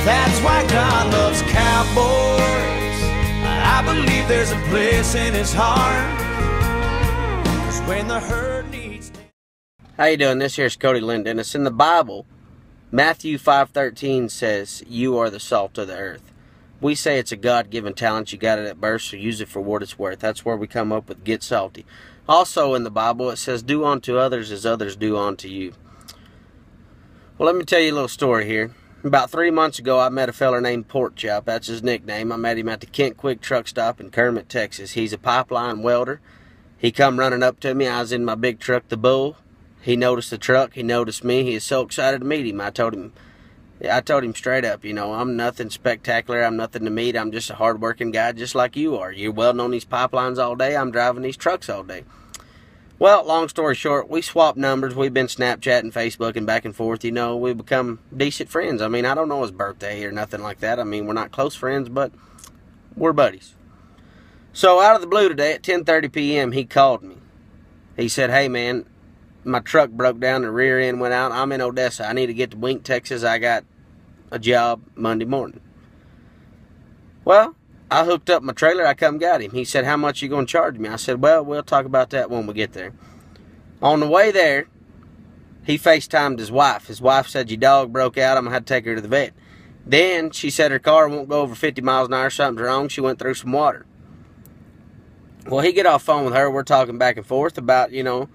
That's why God loves cowboys. I believe there's a place in his heart. 'Cause when the herd needs... How you doing? This here's Cody Linden. It's in the Bible. Matthew 5:13 says, "You are the salt of the earth." We say it's a God-given talent. You got it at birth, so use it for what it's worth. That's where we come up with get salty. Also in the Bible, it says, "Do unto others as others do unto you." Well, let me tell you a little story here. About 3 months ago, I met a feller named Pork Chop. That's his nickname. I met him at the Kent Quick truck stop in Kermit, Texas. He's a pipeline welder. He come running up to me. I was in my big truck, the Bull. He noticed the truck. He noticed me. He is so excited to meet him. I told him straight up, you know, I'm nothing spectacular. I'm nothing to meet. I'm just a hard-working guy just like you are. You're welding on these pipelines all day. I'm driving these trucks all day. Well, long story short, we swapped numbers. We've been Snapchatting, Facebooking back and forth. You know, we become decent friends. I mean, I don't know his birthday or nothing like that. I mean, we're not close friends, but we're buddies. So out of the blue today at 10:30 p.m., he called me. He said, "Hey, man, my truck broke down. The rear end went out. I'm in Odessa. I need to get to Wink, Texas. I got a job Monday morning." Well, I hooked up my trailer. I come got him. He said, "How much are you going to charge me?" I said, "Well, we'll talk about that when we get there." On the way there, he FaceTimed his wife. His wife said, "Your dog broke out. I'm going to have to take her to the vet." Then she said her car won't go over 50 miles an hour. Something's wrong. She went through some water. Well, he get off phone with her. We're talking back and forth about, you know,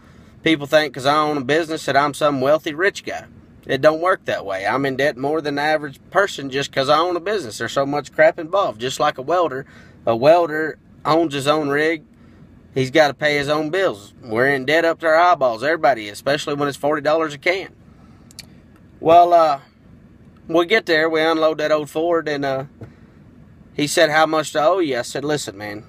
people think because I own a business that I'm some wealthy rich guy. It don't work that way. I'm in debt more than the average person just because I own a business. There's so much crap involved. Just like a welder owns his own rig. He's got to pay his own bills. We're in debt up to our eyeballs. Everybody is, especially when it's $40 a can. Well, we get there. We unload that old Ford, and he said, "How much do I owe you?" I said, "Listen, man.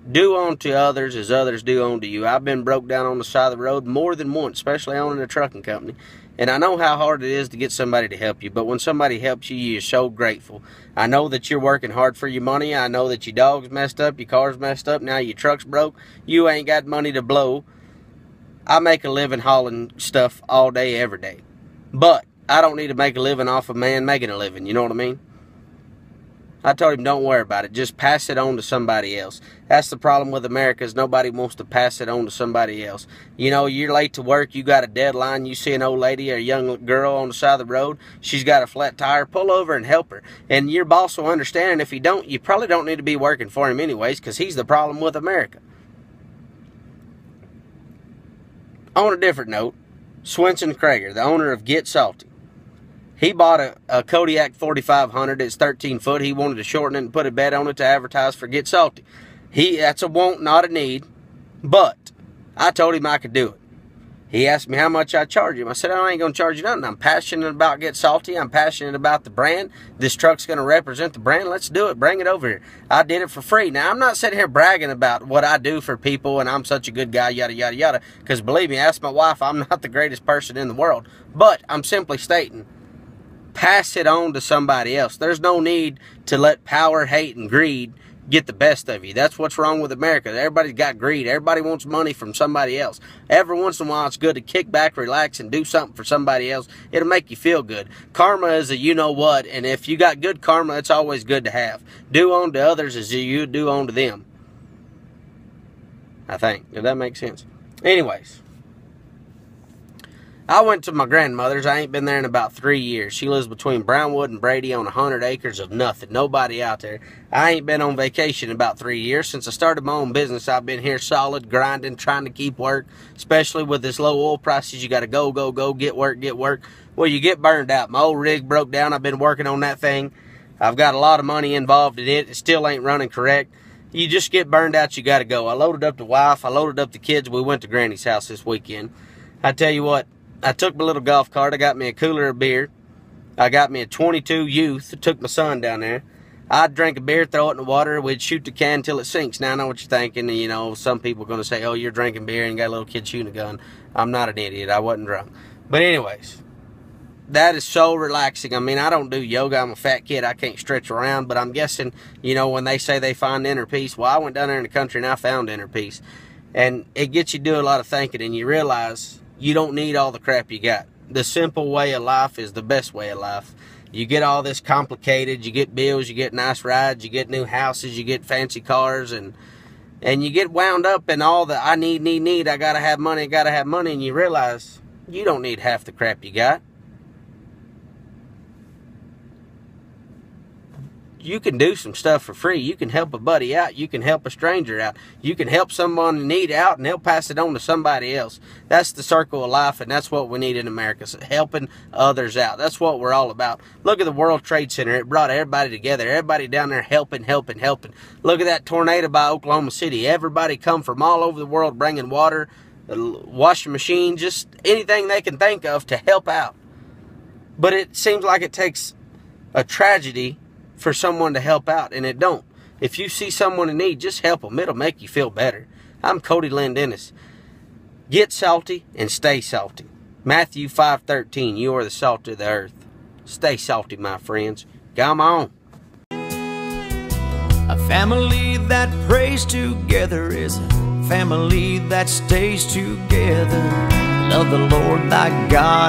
Do unto others as others do unto you." I've been broke down on the side of the road more than once, especially owning a trucking company. And I know how hard it is to get somebody to help you. But when somebody helps you, you're so grateful. I know that you're working hard for your money. I know that your dog's messed up, your car's messed up, now your truck's broke. You ain't got money to blow. I make a living hauling stuff all day, every day. But I don't need to make a living off a man making a living. You know what I mean? I told him, don't worry about it. Just pass it on to somebody else. That's the problem with America, is nobody wants to pass it on to somebody else. You know, you're late to work. You got a deadline. You see an old lady or a young girl on the side of the road. She's got a flat tire. Pull over and help her. And your boss will understand. And if he don't, you probably don't need to be working for him anyways, because he's the problem with America. On a different note, Swenson Krager, the owner of Get Salty. He bought a Kodiak 4500. It's 13 foot. He wanted to shorten it and put a bed on it to advertise for Get Salty. That's a want, not a need. But I told him I could do it. He asked me how much I charge him. I said, I ain't going to charge you nothing. I'm passionate about Get Salty. I'm passionate about the brand. This truck's going to represent the brand. Let's do it. Bring it over here. I did it for free. Now, I'm not sitting here bragging about what I do for people and I'm such a good guy, yada, yada, yada. Because believe me, ask my wife, I'm not the greatest person in the world. But I'm simply stating, pass it on to somebody else. There's no need to let power, hate, and greed get the best of you. That's what's wrong with America. Everybody's got greed. Everybody wants money from somebody else. Every once in a while, it's good to kick back, relax, and do something for somebody else. It'll make you feel good. Karma is a you-know-what, and if you got good karma, it's always good to have. Do unto others as you do unto them. I think. Did that make sense? Anyways. I went to my grandmother's. I ain't been there in about 3 years. She lives between Brownwood and Brady on 100 acres of nothing. Nobody out there. I ain't been on vacation in about 3 years. Since I started my own business, I've been here solid, grinding, trying to keep work. Especially with this low oil prices, you got to go, get work, get work. Well, you get burned out. My old rig broke down. I've been working on that thing. I've got a lot of money involved in it. It still ain't running correct. You just get burned out, you got to go. I loaded up the wife. I loaded up the kids. We went to Granny's house this weekend. I tell you what. I took my little golf cart. I got me a cooler of beer. I got me a 22 Youth. I took my son down there. I'd drink a beer, throw it in the water. We'd shoot the can till it sinks. Now, I know what you're thinking. You know, some people are going to say, oh, you're drinking beer and got a little kid shooting a gun. I'm not an idiot. I wasn't drunk. But anyways, that is so relaxing. I mean, I don't do yoga. I'm a fat kid. I can't stretch around. But I'm guessing, you know, when they say they find inner peace, well, I went down there in the country and I found inner peace. And it gets you to do a lot of thinking, and you realize you don't need all the crap you got. the simple way of life is the best way of life. You get all this complicated, you get bills, you get nice rides, you get new houses, you get fancy cars, and you get wound up in all the I need, I gotta have money, and you realize you don't need half the crap you got. You can do some stuff for free. You can help a buddy out. You can help a stranger out. You can help someone in need out, and they'll pass it on to somebody else. That's the circle of life, and that's what we need in America, helping others out. That's what we're all about. Look at the World Trade Center. It brought everybody together. Everybody down there helping. Look at that tornado by Oklahoma City. Everybody come from all over the world bringing water, a washing machine, just anything they can think of to help out. But it seems like it takes a tragedy for someone to help out, and it don't. If you see someone in need, just help them. It'll make you feel better. I'm Cody Lynn Dennis. Get salty and stay salty. Matthew 5:13, you are the salt of the earth. Stay salty, my friends. Come on. A family that prays together is a family that stays together. Love the Lord thy God